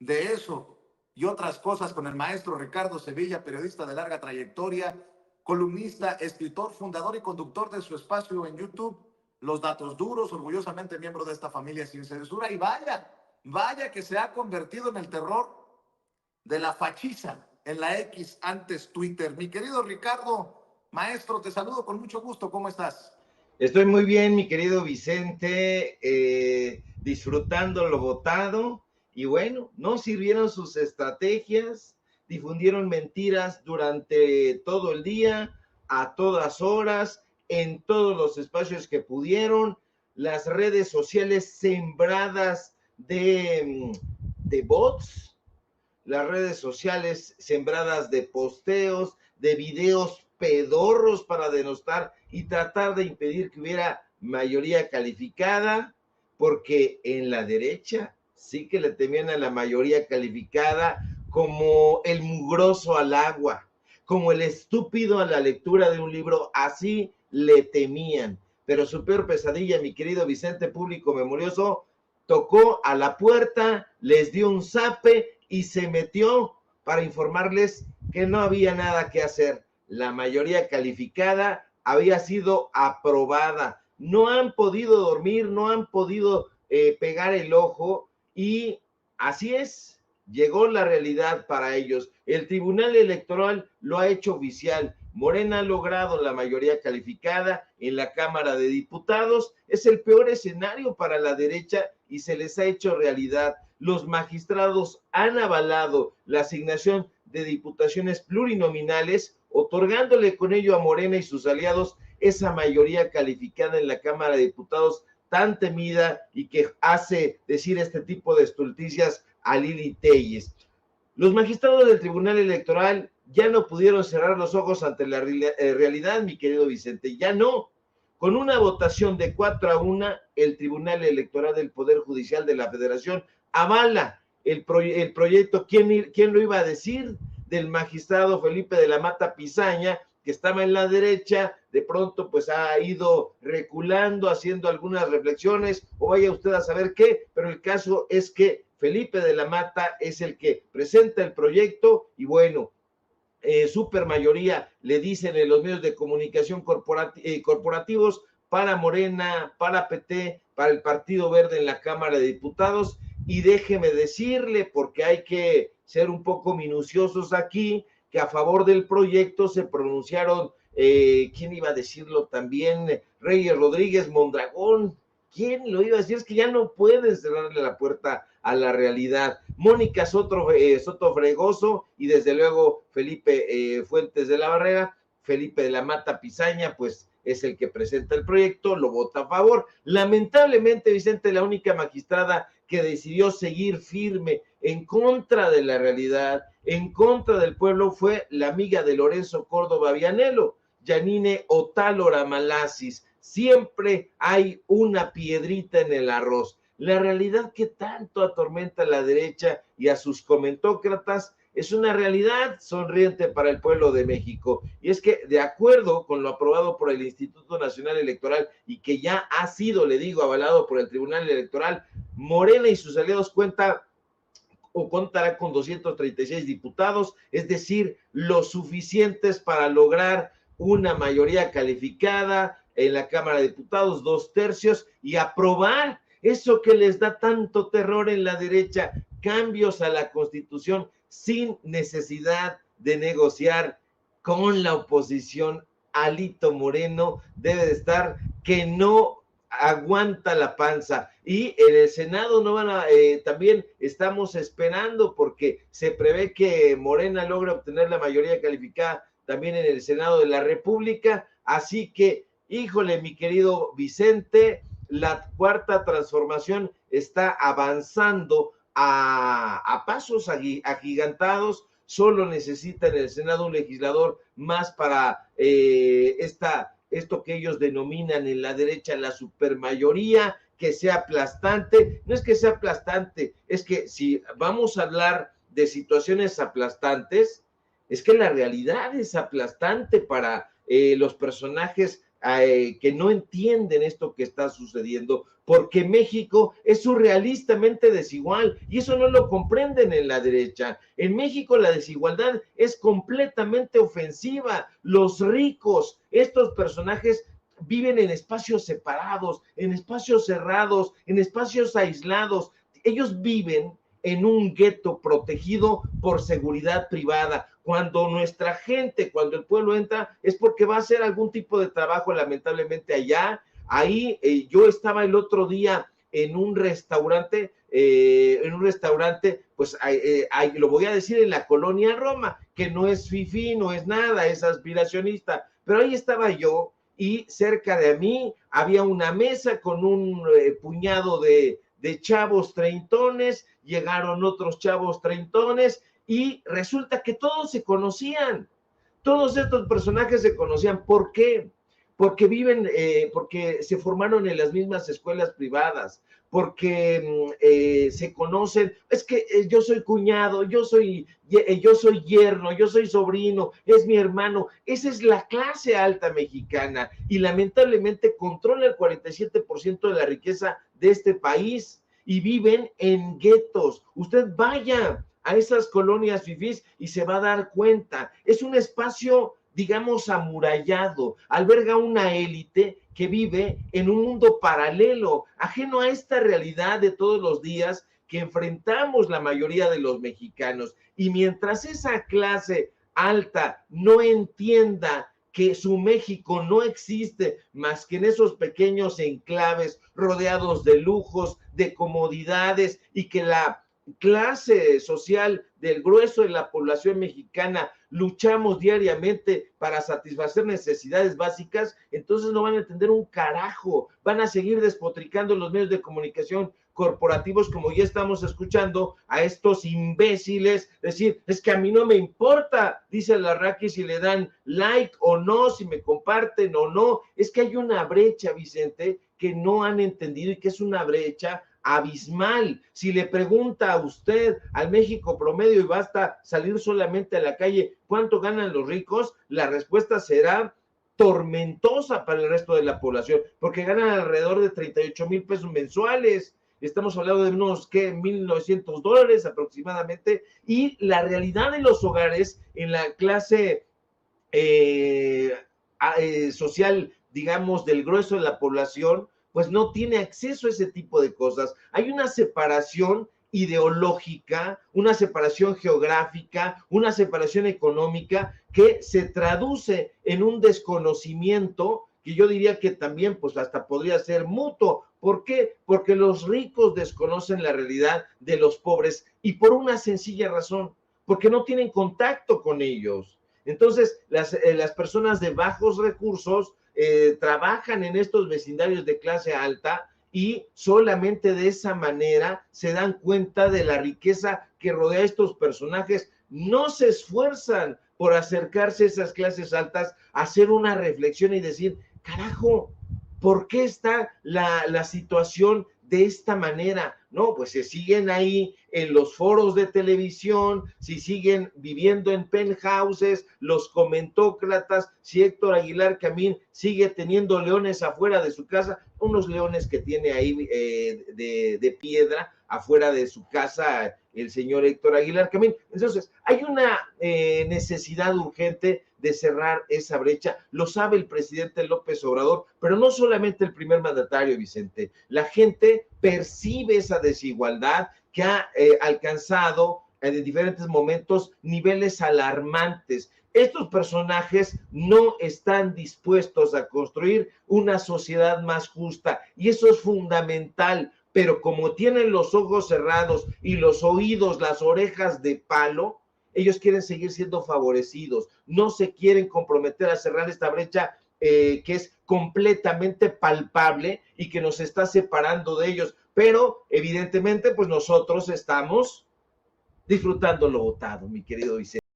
de eso y otras cosas con el maestro Ricardo Sevilla, periodista de larga trayectoria, columnista, escritor, fundador y conductor de su espacio en YouTube, Los Datos Duros, orgullosamente miembro de esta familia sin censura. Y vaya que se ha convertido en el terror de la fachiza en la X, antes Twitter. Mi querido Ricardo, maestro, te saludo con mucho gusto. ¿Cómo estás? Estoy muy bien, mi querido Vicente, disfrutando lo votado. Y bueno, no sirvieron sus estrategias, difundieron mentiras durante todo el día, a todas horas, en todos los espacios que pudieron. Las redes sociales sembradas de bots, las redes sociales sembradas de posteos, de videos pedorros para denostar y tratar de impedir que hubiera mayoría calificada, porque en la derecha sí que le temían a la mayoría calificada como el mugroso al agua, como el estúpido a la lectura de un libro, así le temían. Pero su peor pesadilla, mi querido Vicente, público memorioso, tocó a la puerta, les dio un zape y se metió para informarles que no había nada que hacer. La mayoría calificada había sido aprobada. No han podido dormir, no han podido pegar el ojo y así es, llegó la realidad para ellos. El Tribunal Electoral lo ha hecho oficial. Morena ha logrado la mayoría calificada en la Cámara de Diputados. Es el peor escenario para la derecha y se les ha hecho realidad. Los magistrados han avalado la asignación de diputaciones plurinominales, otorgándole con ello a Morena y sus aliados esa mayoría calificada en la Cámara de Diputados tan temida y que hace decir este tipo de estulticias a Lili Telles. Los magistrados del Tribunal Electoral ya no pudieron cerrar los ojos ante la realidad, mi querido Vicente, ya no. Con una votación de 4-1, el Tribunal Electoral del Poder Judicial de la Federación avala el proyecto. ¿Quién lo iba a decir? Del magistrado Felipe de la Mata Pizaña, que estaba en la derecha, de pronto pues ha ido reculando, haciendo algunas reflexiones, o vaya usted a saber qué, pero el caso es que Felipe de la Mata es el que presenta el proyecto y bueno, super mayoría le dicen en los medios de comunicación corporativos para Morena, para PT, para el Partido Verde en la Cámara de Diputados. Y déjeme decirle, porque hay que ser un poco minuciosos aquí, que a favor del proyecto se pronunciaron, ¿quién iba a decirlo también? Reyes Rodríguez Mondragón. ¿Quién lo iba a decir? Es que ya no pueden cerrarle la puerta a la realidad. Mónica Soto Fregoso y desde luego Felipe Fuentes de la Barrera, Felipe de la Mata Pizaña, pues es el que presenta el proyecto, lo vota a favor. Lamentablemente, Vicente, la única magistrada que decidió seguir firme en contra de la realidad, en contra del pueblo, fue la amiga de Lorenzo Córdoba Vianello, Yanine Otálora Malasis. Siempre hay una piedrita en el arroz. La realidad que tanto atormenta a la derecha y a sus comentócratas es una realidad sonriente para el pueblo de México. Y es que, de acuerdo con lo aprobado por el Instituto Nacional Electoral y que ya ha sido, le digo, avalado por el Tribunal Electoral, Morena y sus aliados contará con 236 diputados, es decir, lo suficientes para lograr una mayoría calificada en la Cámara de Diputados, 2/3, y aprobar eso que les da tanto terror en la derecha, cambios a la Constitución sin necesidad de negociar con la oposición. Alito Moreno debe de estar que no aguanta la panza. Y en el Senado no van a, también estamos esperando porque se prevé que Morena logre obtener la mayoría calificada también en el Senado de la República. Así que, híjole, mi querido Vicente, la cuarta transformación está avanzando a pasos agigantados. Solo necesita en el Senado un legislador más para esto que ellos denominan en la derecha la supermayoría, que sea aplastante. No es que sea aplastante, es que si vamos a hablar de situaciones aplastantes, es que la realidad es aplastante para los personajes que no entienden esto que está sucediendo, porque México es surrealistamente desigual y eso no lo comprenden en la derecha. En México la desigualdad es completamente ofensiva. Los ricos, estos personajes viven en espacios separados, en espacios cerrados, en espacios aislados. Ellos viven en un gueto protegido por seguridad privada. Cuando nuestra gente, cuando el pueblo entra, es porque va a hacer algún tipo de trabajo, lamentablemente allá. Ahí yo estaba el otro día en un restaurante, pues lo voy a decir, en la colonia Roma, que no es fifí, no es nada, es aspiracionista, pero ahí estaba yo y cerca de mí había una mesa con un puñado de chavos treintones, llegaron otros chavos treintones y resulta que todos se conocían, todos estos personajes se conocían. ¿Por qué? Porque viven, porque se formaron en las mismas escuelas privadas, porque se conocen. Es que yo soy cuñado, yo soy yerno, yo soy sobrino, es mi hermano. Esa es la clase alta mexicana y lamentablemente controla el 47% de la riqueza de este país y viven en guetos. Usted vaya a esas colonias fifís y se va a dar cuenta. Es un espacio, digamos, amurallado, alberga una élite que vive en un mundo paralelo, ajeno a esta realidad de todos los días que enfrentamos la mayoría de los mexicanos. Y mientras esa clase alta no entienda que su México no existe más que en esos pequeños enclaves rodeados de lujos, de comodidades, y que la clase social del grueso de la población mexicana luchamos diariamente para satisfacer necesidades básicas, entonces no van a entender un carajo, van a seguir despotricando los medios de comunicación corporativos, como ya estamos escuchando a estos imbéciles decir, es que a mí no me importa, dice Larraqui, si le dan like o no, si me comparten o no. Es que hay una brecha, Vicente, que no han entendido y que es una brecha abismal. Si le pregunta a usted al México promedio y basta salir solamente a la calle, ¿cuánto ganan los ricos? La respuesta será tormentosa para el resto de la población, porque ganan alrededor de 38,000 pesos mensuales. Estamos hablando de unos, ¿qué? $1,900 aproximadamente, y la realidad de los hogares en la clase social, digamos, del grueso de la población, pues no tiene acceso a ese tipo de cosas. Hay una separación ideológica, una separación geográfica, una separación económica que se traduce en un desconocimiento que yo diría que también pues hasta podría ser mutuo. ¿Por qué? Porque los ricos desconocen la realidad de los pobres y por una sencilla razón, porque no tienen contacto con ellos. Entonces, las personas de bajos recursos trabajan en estos vecindarios de clase alta y solamente de esa manera se dan cuenta de la riqueza que rodea a estos personajes. No se esfuerzan por acercarse a esas clases altas, hacer una reflexión y decir, carajo, ¿por qué está la situación de esta manera? No, pues se siguen ahí en los foros de televisión, si siguen viviendo en penthouses, los comentócratas, si Héctor Aguilar Camín sigue teniendo leones afuera de su casa, unos leones que tiene ahí de piedra afuera de su casa el señor Héctor Aguilar Camín. Entonces, hay una necesidad urgente de cerrar esa brecha, lo sabe el presidente López Obrador, pero no solamente el primer mandatario, Vicente. La gente percibe esa desigualdad que ha alcanzado en diferentes momentos niveles alarmantes. Estos personajes no están dispuestos a construir una sociedad más justa y eso es fundamental, pero como tienen los ojos cerrados y los oídos, las orejas de palo, ellos quieren seguir siendo favorecidos, no se quieren comprometer a cerrar esta brecha que es completamente palpable y que nos está separando de ellos, pero evidentemente pues nosotros estamos disfrutando lo votado, mi querido Vicente.